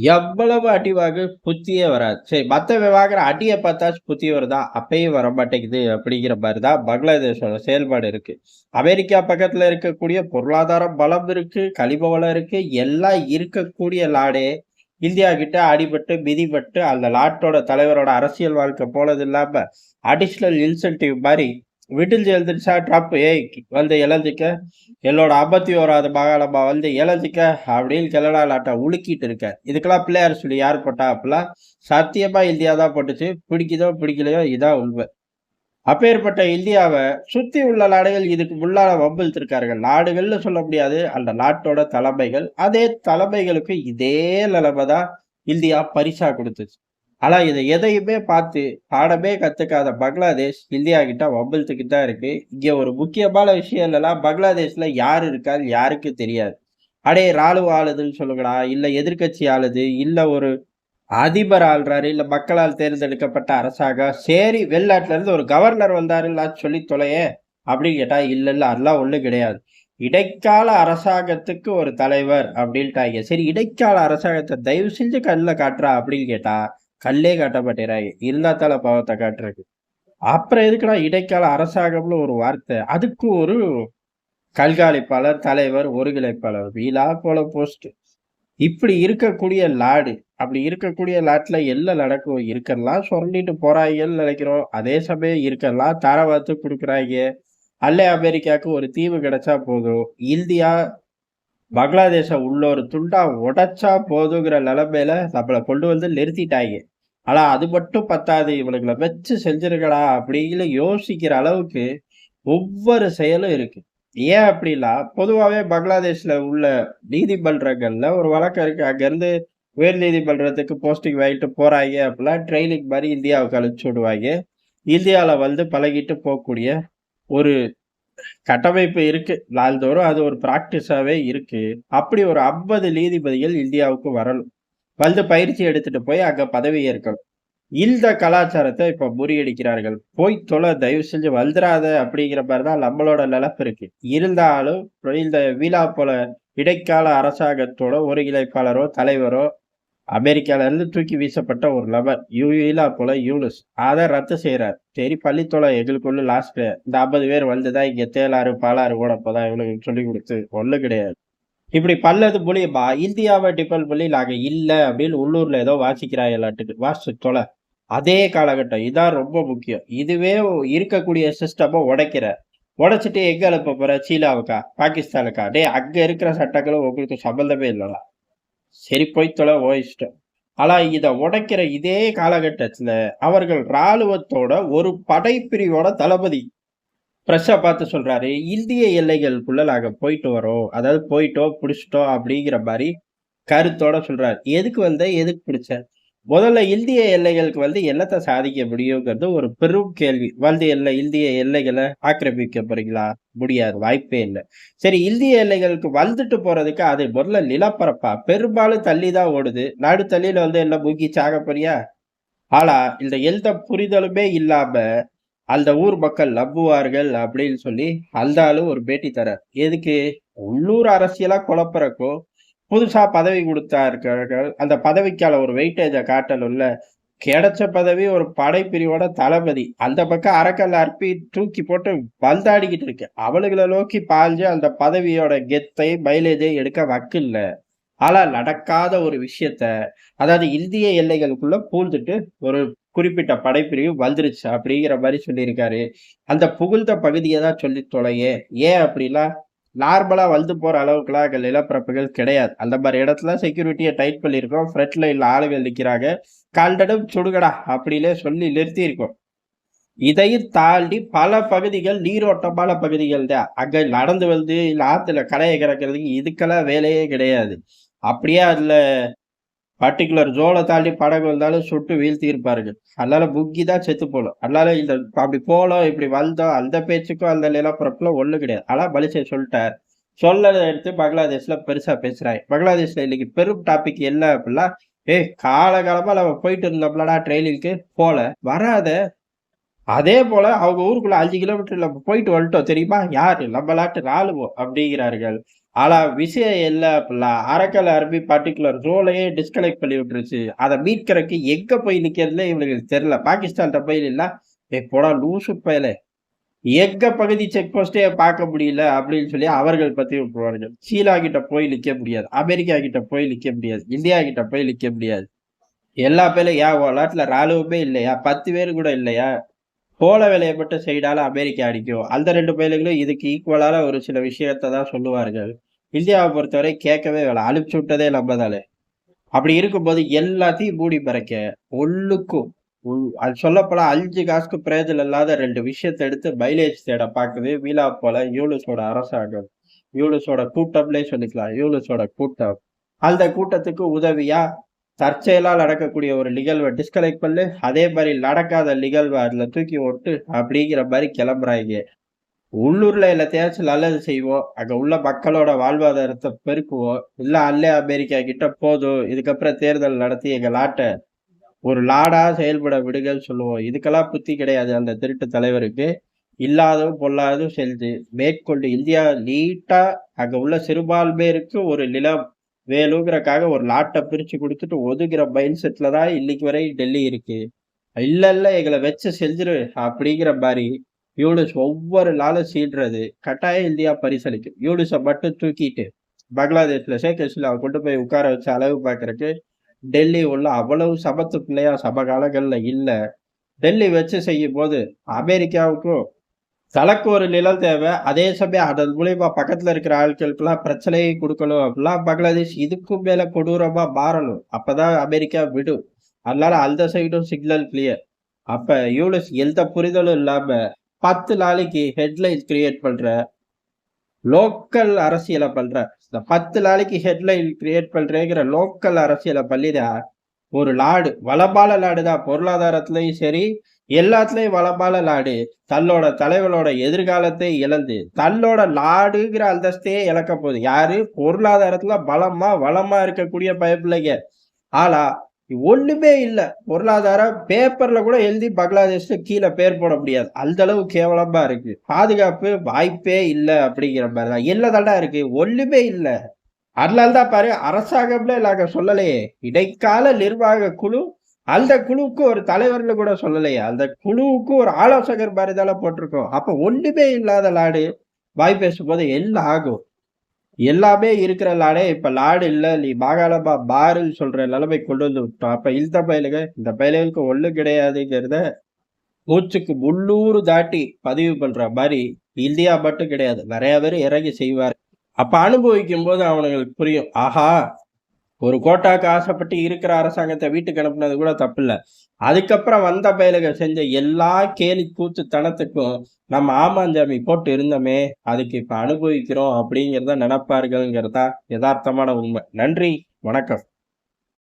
எவ்வளவு அடி வாங்கு புத்தியே வராது. சரி மத்தவன் வாங்குற அடிய பார்த்தாச்சும் புத்தி வருதா? அப்பயும் வரமாட்டேங்குது அப்படிங்கிற மாரி தான் பங்களாதேஷோட செயல்பாடு இருக்கு. அமெரிக்கா பக்கத்துல இருக்கக்கூடிய பொருளாதார பலம் இருக்கு, கனிம வளம் இருக்கு, எல்லாம் இருக்கக்கூடிய நாடே இந்தியா கிட்ட அடிபட்டு, மிதிபட்டு அந்த நாட்டோட தலைவரோட அரசியல் வாழ்க்கை போனது இல்லாம, அடிஷனல் இன்சென்டிவ் மாரி விடிஞ்சு எழுந்திரிச்சா ட்ரம்ப், "ஏய் வந்து எழுந்துக்க, என்னோட 51வது மாகாணமா வந்து எழுந்துக்க" அப்படின்னு கனடா நாட்ட உலுக்கிட்டு இருக்கார். இதுக்கெல்லாம் பிள்ளையார் சொல்லி யார் போட்டா? அப்பல்லாம் சத்தியமா இந்தியா தான் போட்டுச்சு. பிடிக்குதோ பிடிக்கலையோ இதான் உண்மை. அப்பேற்பட்ட இந்தியாவ சுத்தி உள்ள நாடுகள் இதுக்கு முன்னால வம்பிழுத்திருக்கார்கள். நாடுகள்னு சொல்ல முடியாது. அந்த நாட்டோட தலைமைகள். அதே தலைமைகளுக்கு இதே நிலைமை தான் இந்தியா பரிசா குடுத்துச்சு. ஆனா இத எதையுமே பார்த்து பாடமே கத்துக்காத பங்களாதேஷ் இந்தியா கிட்ட வம்பிழுத்துக்கிட்டு தான் இருக்கு. இங்க ஒரு முக்கியமான விஷயம் என்னன்னா, பங்களாதேஷ்ல யார் இருக்கான்னு யாருக்கும் தெரியாது. அடே ராணுவம் ஆளுதுன்னு சொல்லுங்கடா, இல்ல எதிர்க்கட்சி ஆளுது, இல்ல ஒரு அதிபர் ஆள்றாரு, இல்ல மக்களால் தேர்ந்தெடுக்கப்பட்ட அரசாங்கம். சரி வெளிநாட்டுல இருந்து ஒரு கவர்னர் வந்தாருன்னாச்சும் சொல்லி தொலையேன் அப்படின்னு கேட்டா, இல்ல அதெல்லாம் ஒண்ணும் கிடையாது. இடைக்கால அரசாங்கத்துக்கு ஒரு தலைவர் அப்படின்ட்டாய்ங்க. சரி இடைக்கால அரசாங்கத்த தயவு செஞ்சு கண்ல காட்டுறா அப்படின்னு கேட்டா, கண்லே காட்ட மாட்டேங்கிறாய்ங்க. இருந்தா தான பாவத்த காட்டுறதுக்கு. அப்புறம் எதுக்குடா இடைக்கால அரசாங்கம்னு ஒரு வார்த்தை? அதுக்கு ஒரு கண்காணிப்பாளர், தலைவர், ஒருங்கிணைப்பாளர். வீலா போல போஸ்ட். இப்படி இருக்கக்கூடிய நாடு. அப்படி இருக்கக்கூடிய நாட்டுல என்ன நடக்கும்? இருக்கறலாம் சுரண்டிட்டு போறாய்ங்கன்னு நினைக்கிறோம். அதே சமயம் இருக்கறலாம் தார வார்த்து குடுக்குறாய்ங்க. அல்ல அமெரிக்காவுக்கு ஒரு தீவு கிடைச்சா போதும். இந்தியா, பங்களாதேஷ உள்ள ஒரு துண்டா உடைச்சா போதுங்கிற நிலைமையில நம்மள கொண்டு வந்து நிறுத்திட்டாய்ங்க. ஆனா அது மட்டும் பத்தாது. இவனுங்கள வச்சு செஞ்சிருக்கடா அப்படின்னு யோசிக்கிற அளவுக்கு ஒவ்வொரு செயலும் இருக்கு. ஏன் அப்படின்னா, பொதுவாவே பங்களாதேஷ்ல உள்ள நீதிமன்றங்கள்ல ஒரு வழக்கம் இருக்கு. அங்கருந்து உயர் நீதிமன்றத்துக்கு போஸ்டிங் வாங்கிட்டு போறாய்ங்க அப்படின்னா, ட்ரெய்னிங் மாரி இந்தியாவுக்கு அனுப்பிச்சு விடுவாய்ங்க. இந்தியால வந்து பழகிட்டு போக்கூடிய ஒரு கட்டமைப்பு இருக்கு. நாள்தோறும் அது ஒரு பிராக்டிஸாவே இருக்கு. அப்படி ஒரு 50 நீதிபதிகள் இந்தியாவுக்கு வரணும். வந்து பயிற்சி எடுத்துட்டு போய் அங்க பதவி ஏற்கணும். இந்த கலாச்சாரத்த இப்ப முறியடிக்கிறார்கள். "போய் தொல, தயவு செஞ்சு வந்துராத" அப்படிங்கிற மாரி தான் நம்மளோட நெனப்பு இருக்கு. இருந்தாலும் இந்த வீலா போல இடைக்கால அரசாங்கத்தோட ஒருங்கிணைப்பாளரோ, தலைவரோ அமெரிக்கால இருந்து தூக்கி வீசப்பட்ட ஒரு நபர். வீலா போல யூனுஸ். அத ரத்து செய்றார். சரி பள்ளித்தோழ எங்களுக்கு ஒண்ணும் லாஸ்ட். இந்த 50 பேர் வந்து தான் இங்க தேளாறு, பாலாறு ஓடப்போதான் இவனுங்களுக்கு சொல்லிக் குடுத்து ஒண்ணும் கிடையாது. இப்படி பண்ணது மூலியமா இந்தியாவ டிபெண்ட் பண்ணி நாங்க இல்ல அப்படின்னு உள்ளூர்ல ஏதோ வாசிக்கிறாங்களாட்டுக்கு. வாசிச்சு தொல. அதே காலகட்டம். இதான் ரொம்ப முக்கியம். இதுவே இருக்கக்கூடிய சிஸ்டம உடைக்கிற. உடைச்சுட்டு எங்க அனுப்ப போற? சீனாவுக்கா? பாகிஸ்தானுக்கா? டேய் அங்க இருக்கிற சட்டங்களும் உங்களுக்கு சம்பந்தமே இல்லடா. சரி போய் தொல உன் இஷ்டம். ஆனா இத உடைக்கிற இதே காலகட்டத்துல அவர்கள் ராணுவத்தோட ஒரு படைப்பிரிவோட தளபதி பிரஷ்ஷ பார்த்து சொல்றாரு, இந்திய எல்லைகளுக்குள்ள நாங்க போயிட்டு வரோம். அதாவது போயிட்டோம், புடிச்சுட்டோம் அப்படிங்கிற மாரி கருத்தோட சொல்றாரு. எதுக்கு வந்த? எதுக்கு பிடிச்ச? முதல்ல இந்திய எல்லைகளுக்கு வந்து என்னத்த சாதிக்க முடியுங்கிறது ஒரு பெரும் கேள்வி. வந்து இந்திய எல்லைகள ஆக்கிரமிக்க போறீங்களா? முடியாது. வாய்ப்பே இல்ல. சரி இந்திய எல்லைகளுக்கு வந்துட்டு போறதுக்கு அது முதல்ல நிலப்பரப்பா? பெரும்பாலும் தள்ளி தான் ஓடுது. நடுத்தல்லில வந்து என்ன முங்கி சாக போறியா? ஆனா இந்த எந்த புரிதலுமே இல்லாம அந்த ஊர் மக்கள் நம்புவார்கள் அப்படின்னு சொல்லி அந்த ஆளு ஒரு பேட்டி தரார். எதுக்கு? உள்ளூர் அரசியலா குழப்பறக்கும், புதுசா பதவி குடுத்தார்கள். அந்த பதவிக்கான ஒரு வெயிட்டேஜ காட்டணும்ல. கிடைச்ச பதவி ஒரு படைப்பிரிவோட தளபதி. அந்த பக்கம் அறக்கல்ல அற்பி தூக்கி போட்டு பந்தாடிக்கிட்டு இருக்கு. அவனுங்கள நோக்கி பாஞ்சு அந்த பதவியோட கெத்தை, மைலேஜை எடுக்க வக்கில்ல. ஆனா நடக்காத ஒரு விஷயத்த, அதாவது இந்திய எல்லைகளுக்குள்ள பூந்துட்டு ஒரு குறிப்பிட்ட படைப்பிரிவு வந்துருச்சு அப்படிங்கிற மாரி சொல்லியிருக்காரு. அந்த புகுந்த பகுதிய தான் சொல்லி தொலையேன். ஏன் அப்படின்னா, நார்மலா வந்து போற அளவுக்குலாம் அங்க நிலப்பரப்புகள் கிடையாது. அந்த மாரி இடத்துல செக்யூரிட்டிய டைட் பண்ணியிருக்கோம். ஃப்ரண்ட் லைன்ல ஆளுங்க நிக்கிறாங்க. கண்டதும் சுடுங்கடா அப்படின்னே சொல்லி நிறுத்தியிருக்கோம். இதையும் தாண்டி பல பகுதிகள் நீரோட்டமான பகுதிகள் தான். அங்க நடந்து வந்து இல்ல ஆத்துல கடைய கடக்கிறதுக்கு இதுக்கெல்லாம் வேலையே கிடையாது. அப்படியே அதுல பர்ட்டிகுலர் ஜோன தாண்டி படகு வந்தாலும் சுட்டு வீழ்த்தியிருப்பார்கள். அதனால முங்கி தான் செத்து போணும். அதனால இந்த அப்படி போனோம், இப்படி வந்தோம், அந்த பேச்சுக்கும் அந்த நிலப்பரப்புல ஒண்ணும் கிடையாது. ஆனா மனுஷன் சொல்ட்டார். சொன்னத எடுத்து பங்களாதேஷ்ல பெருசா பேசுறாங்க. பங்களாதேஷ்ல இன்னைக்கு பெரும் டாபிக் என்ன அப்படின்னா, "ஏய் காலகாலமா நம்ம போயிட்டு இருந்தோம்லடா ட்ரெயினிங்க்கு, போல. வராத." அதே போல அவங்க ஊருக்குள்ள 5 கிலோமீட்டர்ல போயிட்டு வந்துட்டோம் தெரியுமா? யாரு? நம்ம நாட்டு ராணுவம் அப்படிங்கிறார்கள். ஆனா விஷயம் இல்ல அப்படிலாம் அரக்கல் அரபி பர்ட்டிகுலர் ஜோனையே டிஸ்கனெக்ட் பண்ணி விட்டுருச்சு. அத மீட்கறக்கு எங்க போய் நிக்கிறதுன்னே இவனுங்களுக்கு தெரியல. பாகிஸ்தான்ட்ட போய் நின்னா, "ஏய் போடா லூசு பயலே! எங்க பகுதி செக் போஸ்ட்டே பார்க்க முடியல" அப்படின்னு சொல்லி அவர்கள் பத்தி விட்டுருவார்கள். சீனா கிட்ட போய் நிக்க முடியாது. அமெரிக்கா கிட்ட போய் நிக்க முடியாது. இந்தியா கிட்ட போய் நிக்க முடியாது. எல்லா பேரும் ஏன் உன் நாட்டுல ராணுவமே இல்லையா? 10 பேரு கூட இல்லையா? போல வேலைய மட்டும் செய்தாலும் அமெரிக்கா அடிக்கும். அந்த 2 பயலுங்களும் இதுக்கு ஈக்குவலான ஒரு சில விஷயத்த தான் சொல்லுவார்கள். இந்தியாவ பொறுத்தவரை கேட்கவே வேணாம். அனுப்பிச்சு விட்டதே நம்ம தானே. அப்படி இருக்கும்போது எல்லாத்தையும் மூடி மறைக்க, ஒண்ணுக்கும் அது சொல்லப்போனா 5 காசுக்கு பிரயோஜனம் இல்லாத 2 விஷயத்த எடுத்து மைலேஜ் தேட பாக்குது. வீணா போல யூனுஸோட அரசாங்கம். யூனுஸோட கூட்டம்னே சொல்லிக்கலாம். யூனுஸோட கூட்டம். அந்த கூட்டத்துக்கு உதவியா தற்செயலா நடக்கக்கூடிய ஒரு நிகழ்வ டிஸ்கனெக்ட் பண்ணு, அதே மாரி நடக்காத நிகழ்வ அதுல தூக்கி விட்டு அப்படிங்கிற மாரி கிளம்புறாய்ங்க. உள்ளூர்ல எல்லாத்தையாச்சும் நல்லது செய்வோம். அங்க உள்ள மக்களோட வாழ்வாதாரத்த பெருக்குவோம். இல்ல அமெரிக்கா கிட்ட போதும். இதுக்கப்புறம் தேர்தல் நடத்தி எங்க நாட்ட ஒரு நாடா செயல்பட விடுங்கன்னு சொல்லுவோம். இதுக்கெல்லாம் புத்தி கிடையாது அந்த திருட்டு தலைவருக்கு. இல்லாததும் பொல்லாததும் செஞ்சு, மேற்கொண்டு இந்தியா நீட்டா அங்க உள்ள சிறுபான்மையருக்கு ஒரு நிலம் வேணுங்கிறக்காக ஒரு நாட்ட பிரிச்சு குடுத்துட்டு ஒதுங்குற மைண்ட் செட்ல தான் இன்னைக்கு வரை டெல்லி இருக்கு. இல்ல, இல்ல எங்கள வச்சு செஞ்சுரு அப்படிங்கிற மாரி யூனுஸ் ஒவ்வொரு நாளும் சீண்டுறது. கட்டாயம் இந்தியா பரிசளிக்கும். யூனுஸ மட்டும் தூக்கிட்டு பங்களாதேஷ்ல ஷேக் ஹசீனாவ கொண்டு போய் உட்கார வச்சு அழகு பார்க்கறக்கு டெல்லி உள்ள அவ்வளவு சமத்து பிள்ளையா சமகாலங்கள்ல இல்ல. டெல்லி வச்சு செய்யும்போது அமெரிக்காவுக்கும் தனக்கு ஒரு நிலம் தேவை. அதே சமயம் அதன் மூலியமா பக்கத்துல இருக்கிற ஆட்களுக்கெல்லாம் பிரச்சனையை குடுக்கணும் அப்படிலாம் பங்களாதேஷ் இதுக்கும் மேல கொடூரமா மாறணும். அப்பதான் அமெரிக்கா விடும். அதனால அந்த சைடும் சிக்னல் கிளியர். அப்ப யூனிஸ் எந்த புரிதலும் இல்லாம 10 நாளைக்கு ஹெட்லைன் கிரியேட் பண்ற, லோக்கல் அரசியல பண்ற. இந்த 10 நாளைக்கு ஹெட்லைன் கிரியேட் பண்றேங்கிற லோக்கல் அரசியல பண்ணிதான் ஒரு நாடு, வளமான நாடு தான். பொருளாதாரத்திலயும் சரி, எல்லாத்துலயும் வளமான நாடு. தன்னோட தலைவனோட எதிர்காலத்தை இழந்து, தன்னோட நாடுங்கிற அந்தஸ்தையே இழக்கப் போகுது. யாரு? பொருளாதாரத்துல பலமா, வளமா இருக்கக்கூடிய பயப்பிள்ளைங்க. ஆனா, ஒண்ணுமே இல்ல. பொருளாதாரம் பேப்பர்ல கூட எழுதி பங்களாதேஷ்ல கீழ பேர் போட முடியாது. அந்த அளவு கேவலமா இருக்கு. பாதுகாப்பு வாய்ப்பே இல்ல அப்படிங்கிற மாரி தான். எல்ல தான்டா இருக்கு. ஒண்ணுமே இல்ல. அதனால தான் பாரு அரசாங்கம்னே நாங்க சொல்லலையே. இடைக்கால நிர்வாக குழு, அந்த குழுவுக்கு ஒரு தலைவர்னு கூட சொல்லலையே. அந்த குழுவுக்கு ஒரு ஆலோசகர் மாரி தானே போட்டிருக்கோம். அப்ப ஒண்ணுமே இல்லாத நாடு வாய் பேசும்போது என்ன ஆகும்? எல்லாமே இருக்கிற நாடே இப்ப நாடு இல்ல. நீ மாகாணமா மாறுன்னு சொல்ற நிலைமை கொண்டு வந்து விட்டோம். அப்ப இந்த பயலுகளுக்கு ஒண்ணும் கிடையாதுங்கிறத மூச்சுக்கு 300 தாட்டி பதிவு பண்ற மாரி இந்தியா மட்டும் கிடையாது. நெறைய பேரு இறங்கி செய்வார். அப்ப அனுபவிக்கும்போது அவனுங்களுக்கு புரியும். ஆஹா! ஒரு கோட்டாக்கு ஆசைப்பட்டு இருக்கிற அரசாங்கத்த வீட்டுக்கு அனுப்புனது கூட தப்பில்ல. அதுக்கப்புறம் வந்த பயலுக செஞ்ச எல்லா கேலி கூத்துத்தனத்துக்கும் நம்ம ஆமாஞ்சாமி போட்டு இருந்தோமே, அதுக்கு இப்ப அனுபவிக்கிறோம் அப்படிங்கிறத நெனப்பார்கள்ங்கிறது தான் எதார்த்தமான உண்மை. நன்றி, வணக்கம்.